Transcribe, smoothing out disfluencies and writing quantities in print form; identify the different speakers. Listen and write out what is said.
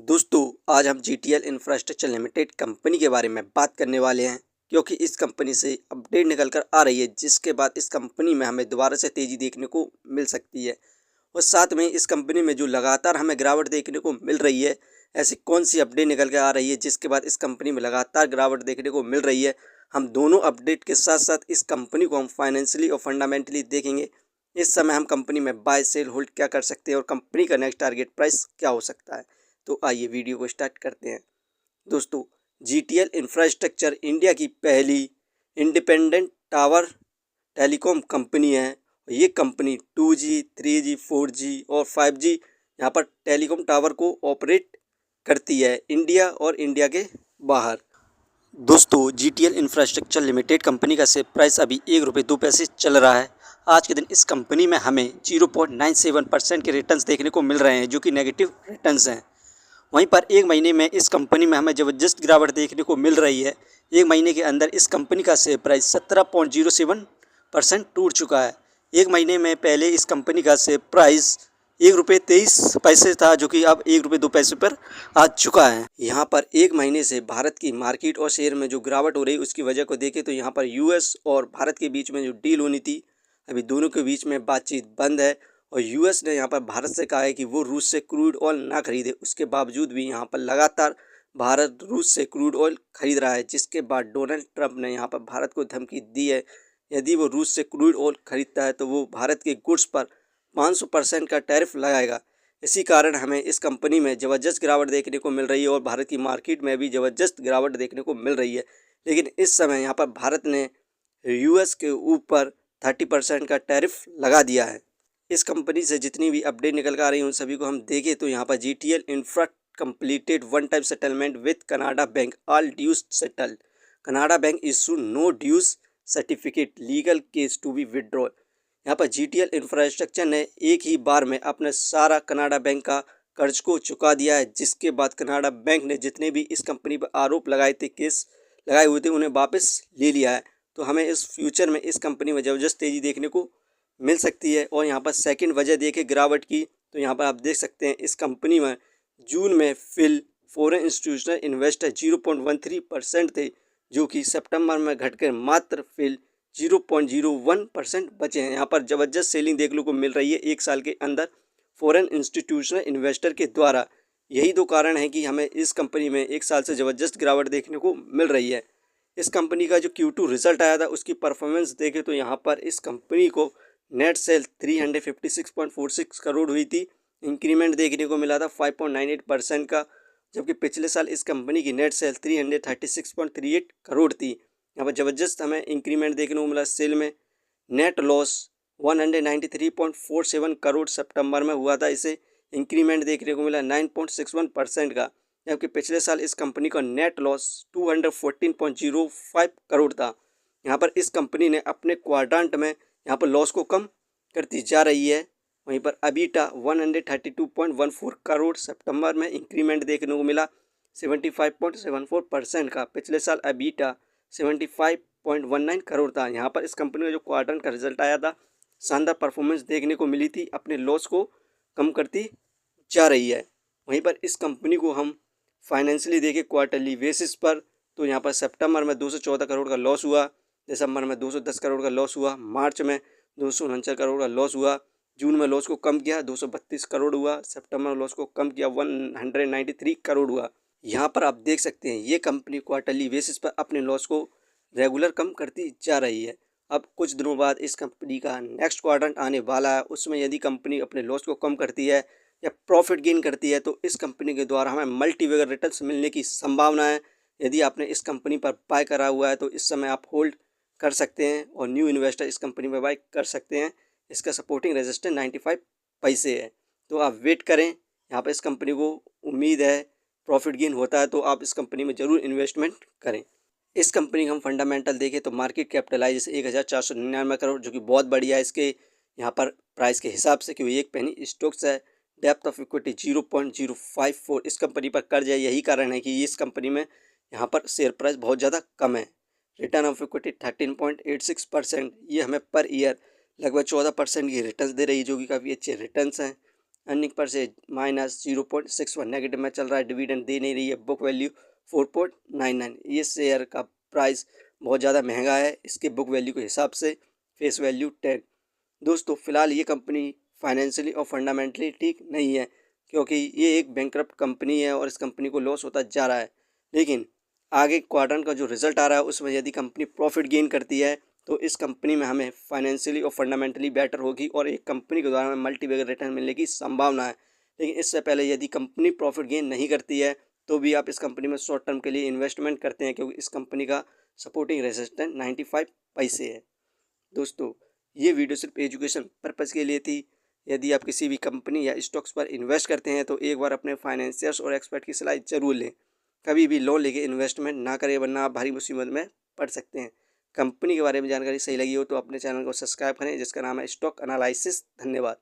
Speaker 1: दोस्तों आज हम जीटीएल इंफ्रास्ट्रक्चर लिमिटेड कंपनी के बारे में बात करने वाले हैं क्योंकि इस कंपनी से अपडेट निकल कर आ रही है जिसके बाद इस कंपनी में हमें दोबारा से तेज़ी देखने को मिल सकती है। और साथ में इस कंपनी में जो लगातार हमें गिरावट देखने को मिल रही है, ऐसी कौन सी अपडेट निकल कर आ रही है जिसके बाद इस कंपनी में लगातार गिरावट देखने को मिल रही है। हम दोनों अपडेट के साथ साथ इस कंपनी को हम फाइनेंशियली और फंडामेंटली देखेंगे। इस समय हम कंपनी में बाय सेल होल्ड क्या कर सकते हैं और कंपनी का नेक्स्ट टारगेट प्राइस क्या हो सकता है। तो आइए वीडियो को स्टार्ट करते हैं। दोस्तों जीटीएल इंफ्रास्ट्रक्चर इंडिया की पहली इंडिपेंडेंट टावर टेलीकॉम कंपनी है। ये कंपनी 2G, 3G, 4G और 5G यहाँ पर टेलीकॉम टावर को ऑपरेट करती है इंडिया और इंडिया के बाहर। दोस्तों जीटीएल इंफ्रास्ट्रक्चर लिमिटेड कंपनी का शेयर प्राइस अभी ₹1.02 चल रहा है। आज के दिन इस कंपनी में हमें 0.97% के रिटर्न्स देखने को मिल रहे हैं जो कि नेगेटिव रिटर्न्स हैं। वहीं पर एक महीने में इस कंपनी में हमें ज़बरदस्त गिरावट देखने को मिल रही है। एक महीने के अंदर इस कंपनी का शेयर प्राइस 17.07% टूट चुका है। एक महीने में पहले इस कंपनी का शेयर प्राइस ₹1.23 था जो कि अब ₹1.02 पर आ चुका है। यहाँ पर एक महीने से भारत की मार्केट और शेयर में जो गिरावट हो रही है उसकी वजह को देखें तो यहाँ पर यूएस और भारत के बीच में जो डील होनी थी, अभी दोनों के बीच में बातचीत बंद है और यूएस ने यहाँ पर भारत से कहा है कि वो रूस से क्रूड ऑयल ना खरीदे। उसके बावजूद भी यहाँ पर लगातार भारत रूस से क्रूड ऑयल खरीद रहा है, जिसके बाद डोनाल्ड ट्रंप ने यहाँ पर भारत को धमकी दी है यदि वो रूस से क्रूड ऑयल खरीदता है तो वो भारत के गुड्स पर 500% का टैरिफ लगाएगा। इसी कारण हमें इस कंपनी में ज़बरदस्त गिरावट देखने को मिल रही है और भारत की मार्केट में भी ज़बरदस्त गिरावट देखने को मिल रही है। लेकिन इस समय यहाँ पर भारत ने यूएस के ऊपर 30% का टैरिफ लगा दिया है। इस कंपनी से जितनी भी अपडेट निकल कर आ रही हैं उन सभी को हम देखें तो यहाँ पर GTL infra completed one time settlement with Canara bank, all dues settle. Canara bank issue no dues certificate, legal case to be withdrawal. यहाँ पर जीटीएल इंफ्रास्ट्रक्चर ने एक ही बार में अपने सारा कनाडा बैंक का कर्ज को चुका दिया है, जिसके बाद कनाडा बैंक ने जितने भी इस कंपनी पर आरोप लगाए थे, केस लगाए हुए थे, उन्हें वापस ले लिया है। तो हमें इस फ्यूचर में इस कंपनी में ज़बरदस्त तेज़ी देखने को मिल सकती है। और यहाँ पर सेकंड वजह देखें गिरावट की तो यहाँ पर आप देख सकते हैं इस कंपनी में जून में फिल फॉरेन इंस्टीट्यूशनल इन्वेस्टर 0.13% थे जो कि सितंबर में घटकर मात्र फिल 0.01% बचे हैं। यहाँ पर ज़बरदस्त सेलिंग देखने को मिल रही है एक साल के अंदर फॉरेन इंस्टीट्यूशनल इन्वेस्टर के द्वारा। यही दो कारण है कि हमें इस कंपनी में एक साल से ज़बरदस्त गिरावट देखने को मिल रही है। इस कंपनी का जो Q2 रिजल्ट आया था उसकी परफॉर्मेंस देखें तो यहाँ पर इस कंपनी को नेट सेल 356.46 करोड़ हुई थी। इंक्रीमेंट देखने को मिला था 5.98% का, जबकि पिछले साल इस कंपनी की नेट सेल 336.38 करोड़ थी। यहाँ पर ज़बरदस्त हमें इंक्रीमेंट देखने को मिला सेल में। नेट लॉस 193.47 करोड़ सितंबर में हुआ था, इसे इंक्रीमेंट देखने को मिला 9.61% का, जबकि पिछले साल इस कंपनी का नेट लॉस 214.05 करोड़ था। यहाँ पर इस कंपनी ने अपने क्वाड्रेंट में यहाँ पर लॉस को कम करती जा रही है। वहीं पर अबीटा 132.14 करोड़ सितंबर में इंक्रीमेंट देखने को मिला 75.74% का। पिछले साल अबीटा 75.19 करोड़ था। यहाँ पर इस कंपनी का जो क्वार्टर का रिजल्ट आया था शानदार परफॉर्मेंस देखने को मिली थी, अपने लॉस को कम करती जा रही है। वहीं पर इस कंपनी को हम फाइनेंशियली देखें क्वार्टरली बेसिस पर तो यहाँ पर सितंबर में 214 करोड़ का लॉस हुआ, दिसंबर में 210 करोड़ का लॉस हुआ, मार्च में 249 करोड़ का लॉस हुआ, जून में लॉस को कम किया 232 करोड़ हुआ, सितंबर में लॉस को कम किया 193 करोड़ हुआ। यहाँ पर आप देख सकते हैं ये कंपनी क्वार्टरली बेसिस पर अपने लॉस को रेगुलर कम करती जा रही है। अब कुछ दिनों बाद इस कंपनी का नेक्स्ट क्वार्टर आने वाला है, उसमें यदि कंपनी अपने लॉस को कम करती है या प्रॉफिट गेन करती है तो इस कंपनी के द्वारा हमें मल्टीवेगर रिटर्न्स मिलने की संभावना है। यदि आपने इस कंपनी पर बाय करा हुआ है तो इस समय आप होल्ड कर सकते हैं और न्यू इन्वेस्टर इस कंपनी में बाय कर सकते हैं। इसका सपोर्टिंग रेजिस्टेंस 95 पैसे है, तो आप वेट करें। यहाँ पर इस कंपनी को उम्मीद है प्रॉफिट गेन होता है तो आप इस कंपनी में ज़रूर इन्वेस्टमेंट करें। इस कंपनी का हम फंडामेंटल देखें तो मार्केट कैपिटलाइजेशन 1499 करोड़ जो कि बहुत बढ़िया है इसके यहाँ पर प्राइस के हिसाब से, क्योंकि एक पेनी स्टॉक्स है। डेप्थ ऑफ इक्विटी 0.054 इस कंपनी पर कर्ज है, यही कारण है कि इस कंपनी में यहाँ पर शेयर प्राइस बहुत ज़्यादा कम है। रिटर्न ऑफ इक्विटी 13.86%, ये हमें पर ईयर लगभग 14% की रिटर्न्स दे रही है जो कि काफ़ी अच्छे रिटर्न्स हैं। अर्निंग पर से -0.61 नेगेटिव में चल रहा है, डिविडेंड दे नहीं रही है, बुक वैल्यू 4.99। ये शेयर का प्राइस बहुत ज़्यादा महंगा है इसके बुक वैल्यू के हिसाब से, फेस वैल्यू 10। दोस्तों फिलहाल ये कंपनी फाइनेंशियली और फंडामेंटली ठीक नहीं है, क्योंकि ये एक बैंकरप्ट कंपनी है और इस कंपनी को लॉस होता जा रहा है। लेकिन आगे क्वार्टर का जो रिजल्ट आ रहा है उसमें यदि कंपनी प्रॉफिट गेन करती है तो इस कंपनी में हमें फाइनेंशियली और फंडामेंटली बेटर होगी और एक कंपनी के द्वारा हमें मल्टीबैगर रिटर्न मिलने की संभावना है। लेकिन इससे पहले यदि कंपनी प्रॉफिट गेन नहीं करती है तो भी आप इस कंपनी में शॉर्ट टर्म के लिए इन्वेस्टमेंट करते हैं, क्योंकि इस कंपनी का सपोर्टिंग रेजिस्टेंस 95 पैसे है। दोस्तों ये वीडियो सिर्फ एजुकेशन पर्पज़ के लिए थी। यदि आप किसी भी कंपनी या स्टॉक्स पर इन्वेस्ट करते हैं तो एक बार अपने फाइनेंशियर्स और एक्सपर्ट की सलाह जरूर लें। कभी भी लोन लेके इन्वेस्टमेंट ना करें, वरना आप भारी मुसीबत में पड़ सकते हैं। कंपनी के बारे में जानकारी सही लगी हो तो अपने चैनल को सब्सक्राइब करें, जिसका नाम है स्टॉक एनालिसिस। धन्यवाद।